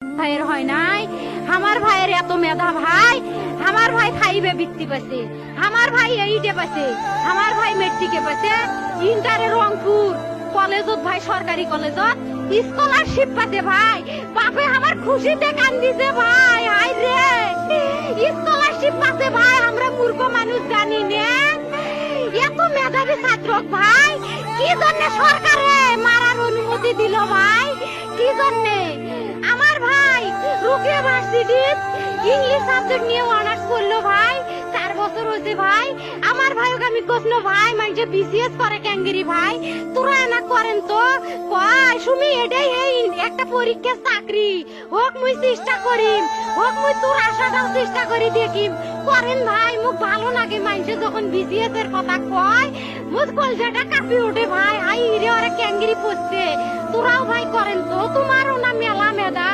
ভাইয়ের হয় নাই, আমার ভাইয়ের এত মেধা ভাই, আমার ভাই খাইবে বৃত্তি পাচ্ছে, আমার ভাই এইটে পাচ্ছে, আমার ভাই মেট্রিকে পাচ্ছে, ইন্টারে রংপুর কলেজত ভাই সরকারি কলেজত স্কলারশিপ পাতে ভাই, বাপে আমার খুশিতে কান্দিছে ভাই, হাই রে স্কলারশিপ পাতে ভাই, আমরা মূর্খ মানুষ জানি না এত মেধাবী ছাত্র ভাই, কি জন্য সরকারে মারার অনুমতি দিল ভাই, কি জন্য? আমার ভাই রুকিয়া ভার্সিটি ইংলিশ সাবজেক্ট নিয়ে অনার্স করলো ভাই, 4 বছর হয়েছে ভাই, আমার ভাইকে আমি কইলো ভাই মানে বিসিএস করে ক্যাঙ্গেরি ভাই, তোরা না করেন তো কয় সুমি এটাই এই একটা পরীক্ষা চাকরি হোক, মুই চেষ্টা করিম, হোক মুই তোর আশাটাও চেষ্টা করি দেখিম, করেন ভাই, মুখ ভালো লাগে মানুষে যখন বিসিএস এর কথা কয়, মুখ কলজাটা কাঁপি ওঠে ভাই, হাই রে ওরা ক্যাঙ্গেরি পড়ছে, তোরাও ভাই করেন তো, তোমারও না মেলা মেধা।